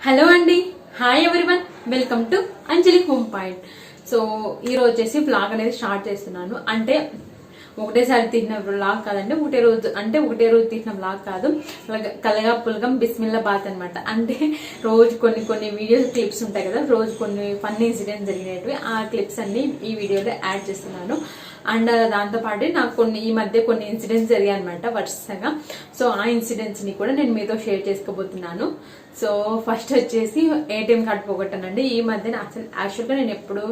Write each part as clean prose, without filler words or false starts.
Hello అండి, hi everyone, welcome to Anjali home point. So ఈ రోజు వచ్చేసి వ్లాగ్ అనేది స్టార్ట్ చేస్తున్నాను. అంటే ఒకటేసారి తీసిన వ్లాగ్ కాదండి, ఒకటే రోజు తీసిన వ్లాగ్ కాదు. కలగా పులగం బిస్మిల్లా బాత్ అనమాట. అంటే రోజు కొన్ని వీడియోస్ క్లిప్స్ ఉంటాయి కదా, రోజు కొన్ని ఫన్నీ ఇన్సిడెంట్స్ జరిగినవి, ఆ క్లిప్స్ అన్ని ఈ వీడియోలో యాడ్ చేస్తున్నాను. అండ్ దాంతోపాటు నాకు ఈ మధ్య కొన్ని ఇన్సిడెంట్స్ జరిగాయి అనమాట వరుసగా. సో ఆ ఇన్సిడెంట్స్ ని కూడా నేను మీతో షేర్ చేసుకోబోతున్నాను. సో ఫస్ట్ వచ్చేసి ఏటీఎం కార్డ్ పోగొట్టానండి. ఈ మధ్యన అసలు యాక్చువల్గా నేను ఎప్పుడు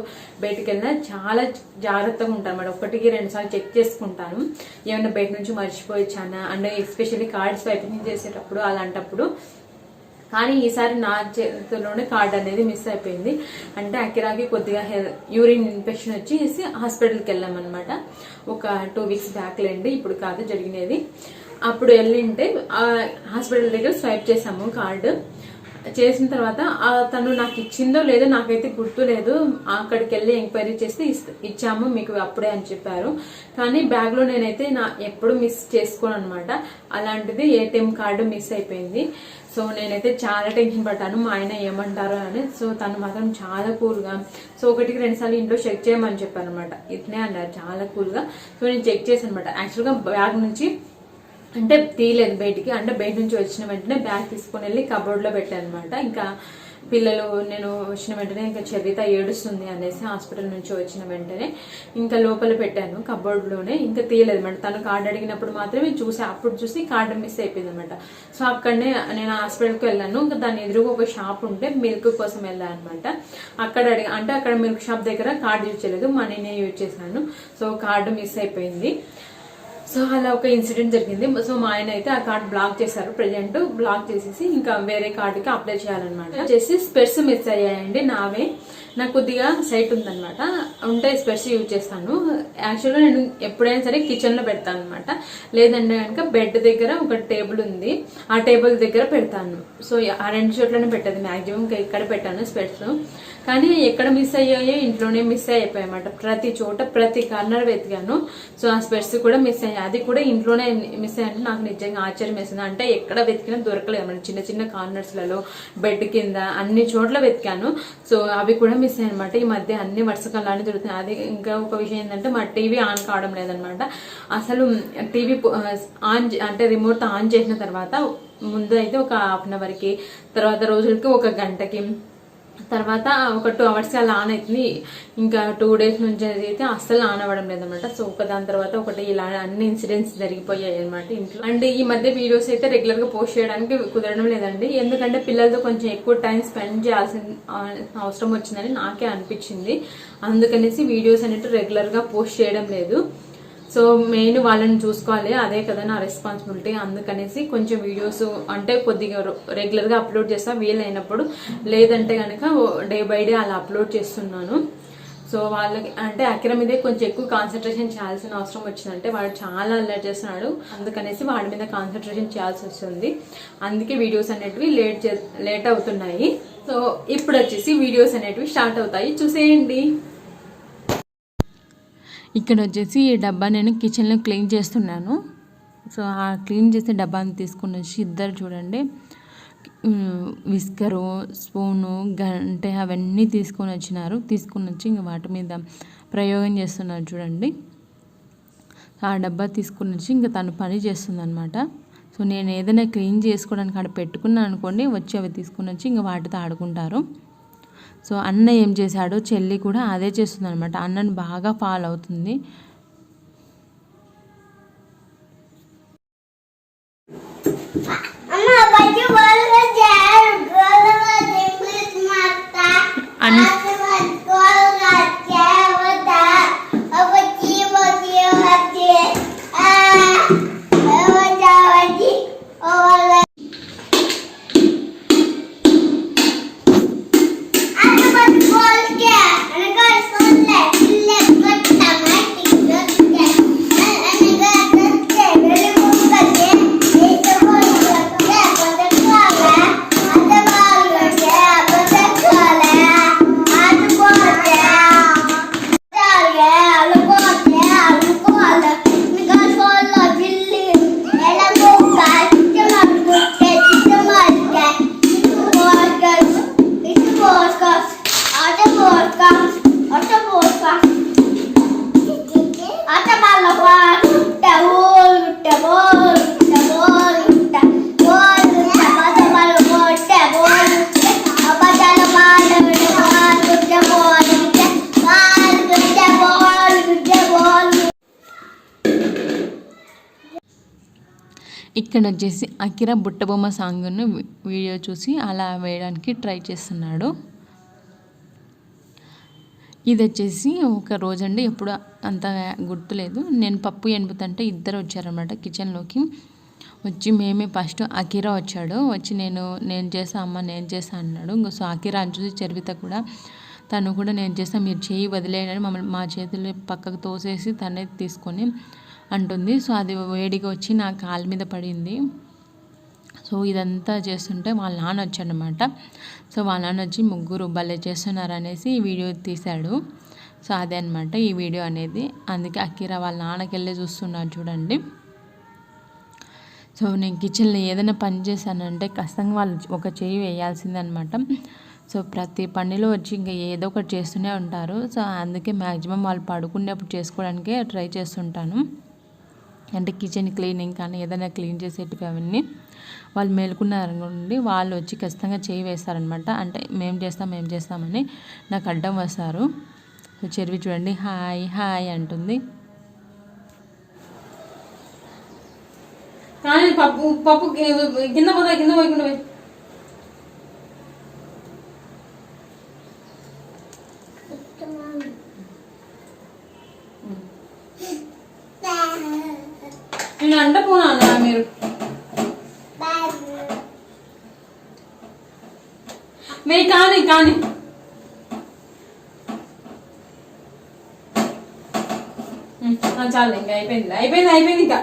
బయటకు వెళ్ళినా చాలా జాగ్రత్తగా ఉంటాను అన్నమాట. 1-2 సార్లు చెక్ చేసుకుంటాను, ఏమైనా బయట నుంచి మర్చిపోయిచ్చానా. అండ్ ఎస్పెషల్లీ కార్డ్ స్వైపింగ్ చేసేటప్పుడు అలాంటప్పుడు. కానీ ఈసారి నా చేతిలోనే కార్డ్ అనేది మిస్ అయిపోయింది. అంటే అకిరాకి కొద్దిగా యూరిన్ ఇన్ఫెక్షన్ వచ్చేసి హాస్పిటల్కి వెళ్ళామన్నమాట. ఒక 2 వీక్స్ బ్యాక్ లేండి, ఇప్పుడు కాదు జరిగినది. అప్పుడు వెళ్ళింటే హాస్పిటల్ దగ్గర స్వైప్ చేసాము కార్డు. చేసిన తర్వాత తను నాకు ఇచ్చిందో లేదో నాకైతే గుర్తు లేదు. అక్కడికి వెళ్ళి ఎంక్వైరీ చేసి ఇచ్చాము మీకు అప్పుడే అని చెప్పారు. కానీ బ్యాగ్ లో నేనైతే ఎప్పుడు మిస్ చేసుకోను అనమాట. అలాంటిది ఏటీఎం కార్డు మిస్ అయిపోయింది. సో నేనైతే చాలా టెన్షన్ పడ్డాను, మా ఆయన ఏమంటారో అని. సో తను మాత్రం చాలా కూల్గా, సో 1-2 సార్లు ఇంట్లో చెక్ చేయమని చెప్పాను అనమాట. ఇట్నే అన్నారు చాలా కూల్గా. సో నేను చెక్ చేశాను అనమాట. యాక్చువల్గా బ్యాగ్ నుంచి అంటే తీయలేదు బయటికి, అంటే బయట నుంచి వచ్చిన వెంటనే బ్యాగ్ తీసుకుని వెళ్ళి కబోర్డ్ లో పెట్టాను అనమాట. ఇంకా పిల్లలు నేను వచ్చిన వెంటనే ఇంకా చరిత ఏడుస్తుంది అనేసి హాస్పిటల్ నుంచి వచ్చిన వెంటనే ఇంకా లోపల పెట్టాను కబోర్డ్ లోనే. ఇంకా తీయలేదు అనమాట. తను కార్డు అడిగినప్పుడు మాత్రమే అప్పుడు చూసి కార్డు మిస్ అయిపోయింది అనమాట. సో అక్కడనే నేను హాస్పిటల్కి వెళ్ళాను. ఇంకా దాని ఎదురుగా ఒక షాప్ ఉంటే మిల్క్ కోసం వెళ్ళాను అనమాట. అక్కడ మిల్క్ షాప్ దగ్గర కార్డు యూజ్ చేయలేదు, మనీనే యూజ్ చేశాను. సో కార్డు మిస్ అయిపోయింది. సో అలా ఒక ఇన్సిడెంట్ జరిగింది. సో మా ఆయన అయితే ఆ కార్డ్ బ్లాక్ చేశారు. ప్రెజెంట్ బ్లాక్ చేసేసి ఇంకా వేరే కార్డుకి అప్లై చేయాలన్నమాట. వచ్చేసి స్పెట్స్ మిస్ అయ్యాయండి నావే. నాకు కొద్దిగా సైట్ ఉందనమాట, ఉంటే స్పెట్స్ యూజ్ చేస్తాను. యాక్చువల్గా నేను ఎప్పుడైనా సరే కిచెన్ లో పెడతాను అనమాట. లేదంటే కనుక బెడ్ దగ్గర ఒక టేబుల్ ఉంది, ఆ టేబుల్ దగ్గర పెడతాను. సో ఆ 2 చోట్లనే పెట్టేది మాక్సిమం. ఇంకా ఇక్కడ పెట్టాను స్పెట్స్. కానీ ఎక్కడ మిస్ అయ్యాయో ఇంట్లోనే మిస్ అయిపోయాయి అన్నమాట. ప్రతి చోట ప్రతి కార్నర్ వెతికాను. సో ఆ స్పెట్స్ కూడా మిస్ అయ్యాయి. అది కూడా ఇంట్లోనే మిస్ అయ్యాయంటే నాకు నిజంగా ఆశ్చర్యం వేసింది. అంటే ఎక్కడ వెతికినా దొరకలేదు అన్నమాట. చిన్న చిన్న కార్నర్స్ లలో, బెడ్ కింద, అన్ని చోట్ల వెతికాను. సో అవి కూడా మిస్ అయ్యాయి అనమాట. ఈ మధ్య అన్ని వర్షకాలాన్ని దొరుకుతున్నాయి. అది ఇంకా ఒక విషయం ఏంటంటే మా టీవీ ఆన్ కావడం లేదనమాట. అసలు టీవీ అంటే రిమోట్ ఆన్ చేసిన తర్వాత ముందు అయితే ఒక 1/2 అవర్కి, తర్వాత రోజులకి 1 గంటకి, తర్వాత ఒక 2 అవర్స్ అలా ఆన్ అవుతుంది. ఇంకా 2 డేస్ నుంచి అయితే అస్సలు ఆన్ అవ్వడం లేదనమాట. సో దాని తర్వాత ఒకటి ఇలా అన్ని ఇన్సిడెంట్స్ జరిగిపోయాయి అనమాట ఇంట్లో. అండ్ ఈ మధ్య వీడియోస్ అయితే రెగ్యులర్ గా పోస్ట్ చేయడానికి కుదరడం లేదండి. ఎందుకంటే పిల్లలతో కొంచెం ఎక్కువ టైం స్పెండ్ చేయాల్సిన అవసరం వచ్చిందని నాకే అనిపించింది. అందుకనేసి వీడియోస్ అనేవి రెగ్యులర్ గా పోస్ట్ చేయడం లేదు. సో మెయిన్ వాళ్ళని చూసుకోవాలి, అదే కదా నా రెస్పాన్సిబిలిటీ. అందుకనేసి కొంచెం వీడియోస్ అంటే కొద్దిగా రెగ్యులర్ గా అప్లోడ్ చేస్తా వీలైనప్పుడు. లేదంటే కనుక డే బై డే అలా అప్లోడ్ చేస్తున్నాను. సో వాళ్ళకి అంటే అకిరా మీదే కొంచెం ఎక్కువ కాన్సన్ట్రేషన్ చేయాల్సిన అవసరం వచ్చిందంటే వాడు చాలా అల్లరి చేస్తున్నాడు. అందుకనేసి వాడి మీద కాన్సన్ట్రేషన్ చేయాల్సి వస్తుంది. అందుకే వీడియోస్ అనేటివి లేట్ అవుతున్నాయి. సో ఇప్పుడు వచ్చేసి వీడియోస్ అనేటివి స్టార్ట్ అవుతాయి, చూసేయండి. ఇక్కడ వచ్చేసి ఈ డబ్బా నేను కిచెన్లో క్లీన్ చేస్తున్నాను. సో ఆ క్లీన్ చేసే డబ్బాని తీసుకుని వచ్చి ఇద్దరు చూడండి విస్కరు, స్పూను, గంటె అవన్నీ తీసుకొని వచ్చి ఇంక వాటి మీద ప్రయోగం చేస్తున్నారు చూడండి. ఆ డబ్బా తీసుకుని వచ్చి ఇంకా తను పని చేస్తుంది అనమాట. సో నేను ఏదైనా క్లీన్ చేసుకోవడానికి అక్కడ పెట్టుకున్నాను అనుకోండి, వచ్చి అవి తీసుకుని వచ్చి ఇంకా వాటితో ఆడుకుంటారు. సో అన్న ఏం చేశాడో చెల్లి కూడా అదే చేస్తుంది అనమాట. అన్నను బాగా ఫాలో అవుతుంది. ఇక్కడ వచ్చేసి అకిరా బుట్టబొమ్మ సాంగ్ను వీడియో చూసి అలా వేయడానికి ట్రై చేస్తున్నాడు. ఇది వచ్చేసి ఒక రోజండి, ఎప్పుడు అంత గుర్తులేదు. నేను పప్పు ఎనుపుతుంటే ఇద్దరు వచ్చారనమాట కిచెన్లోకి. వచ్చి మేమే ఫస్ట్ అకిరా వచ్చాడు. వచ్చి నేను చేసా అమ్మ నేను చేసా అన్నాడు. సో అకిరా అని చూసి చరిత కూడా తను కూడా నేను చేస్తా మీరు చేయి వదిలేయని మా చేతులు పక్కకు తోసేసి తనే తీసుకొని అంటుంది. సో అది వేడిగా వచ్చి నా కాలు మీద పడింది. సో ఇదంతా చేస్తుంటే వాళ్ళ నాన్న వచ్చాడనమాట. సో వాళ్ళ నాన్న వచ్చి ముగ్గురు భలే చేస్తున్నారు అనేసి ఈ వీడియో తీశాడు. సో అదే అనమాట ఈ వీడియో అనేది. అందుకే అకిరా వాళ్ళ నాన్నకి వెళ్ళి చూస్తున్నారు చూడండి. సో నేను కిచెన్లో ఏదైనా పని చేశానంటే ఖచ్చితంగా వాళ్ళు ఒక చేయి వేయాల్సిందనమాట. సో ప్రతి పనిలో వచ్చి ఇంకా ఏదో ఒకటి చేస్తూనే ఉంటారు. సో అందుకే మ్యాక్సిమం వాళ్ళు పడుకునేప్పుడు చేసుకోవడానికే ట్రై చేస్తుంటాను. అంటే కిచెన్ క్లీనింగ్ కానీ ఏదైనా క్లీన్ చేసేటివి అవన్నీ వాళ్ళు మేలుకున్నారనుకోండి, వాళ్ళు వచ్చి ఖచ్చితంగా చేయి వేస్తారనమాట. అంటే మేము చేస్తామని నాకు అడ్డం వస్తారు. సో చెర్వి చూడండి హాయ్ హాయ్ అంటుంది. కానీ పప్పు కింద పోయకుండా పోయి నేను అంట పోనా మీరు కానీ చాలు ఇంకా అయిపోయింది ఇంకా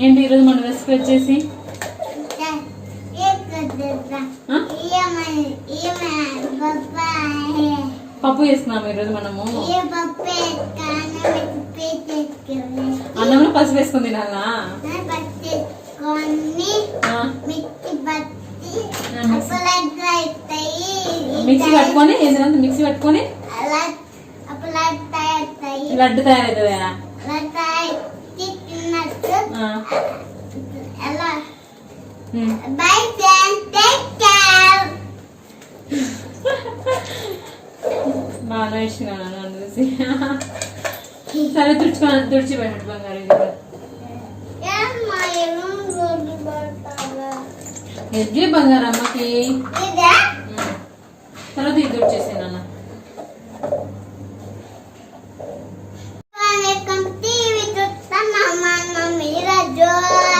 ఏంటి ఈరోజు మన రెసిపీ వచ్చేసి పప్పు వేసుకున్నాము ఈరోజు మనము. అన్నంలో పసుపు వేసుకుని తినాలా? మిక్సీ పట్టుకొని వేసినంత మిక్సీ పట్టుకొని లడ్డు తయారవుతుందా? బాగా ఇచ్చినాను నన్ను చూసి. సరే తుడిచి పెట్టు బంగారు. ఎడ్జీ బంగారు అమ్మకి తర్వాత ఇది తుడిచేసాను నాన్న.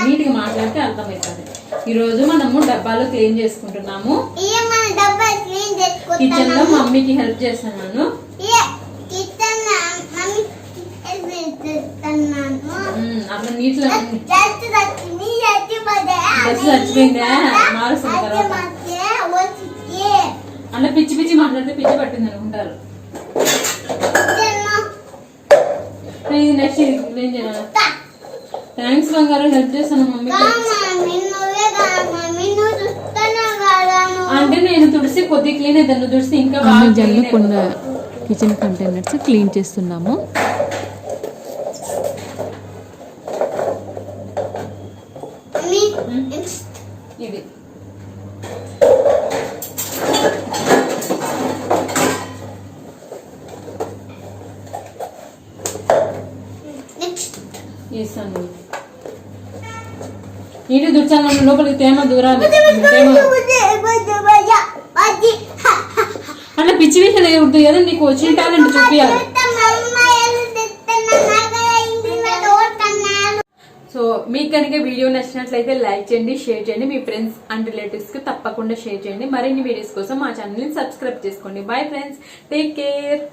నీట్గా మాట్లాడితే అర్థమవుతుంది. ఈరోజు మనము డబ్బాలు క్లీన్ చేసుకుంటున్నాము. కిచెన్ లో మమ్మీకి హెల్ప్ చేస్తున్నాను. అట్లా నీటిలో చచ్చిపోయిందా మారుస్తుంది తర్వాత. అలా పిచ్చి పిచ్చి మాట్లాడితే పిచ్చి పట్టింది అనుకుంటారు. ఇది నెక్స్ట్ క్లీన్ చేయాలి. థ్యాంక్స్ బంగారు హెల్ప్ చేస్తాను మమ్మీకి. అంటే నేను తుడిసి కొద్ది క్లీన్ అయితే నువ్వు తుడిసి ఇంకా బాగా కొన్ని కిచెన్ కంటైనర్స్ క్లీన్ చేస్తున్నాము. ఇది వేస్తాను. నీటి దుర్చాను లోపలికి తేమ దూరాలి. అట్లా పిచ్చి విషయాలు వేయకూడదు కదా, నీకు వచ్చిన టాలెంట్ చూపించాలి. సో మీకు కనుక వీడియో నచ్చినట్లయితే లైక్ చేయండి, షేర్ చేయండి, మీ ఫ్రెండ్స్ అండ్ రిలేటివ్స్ కి తప్పకుండా షేర్ చేయండి. మరిన్ని వీడియోస్ కోసం మా ఛానల్ ని సబ్స్క్రైబ్ చేసుకోండి. Bye friends, take care.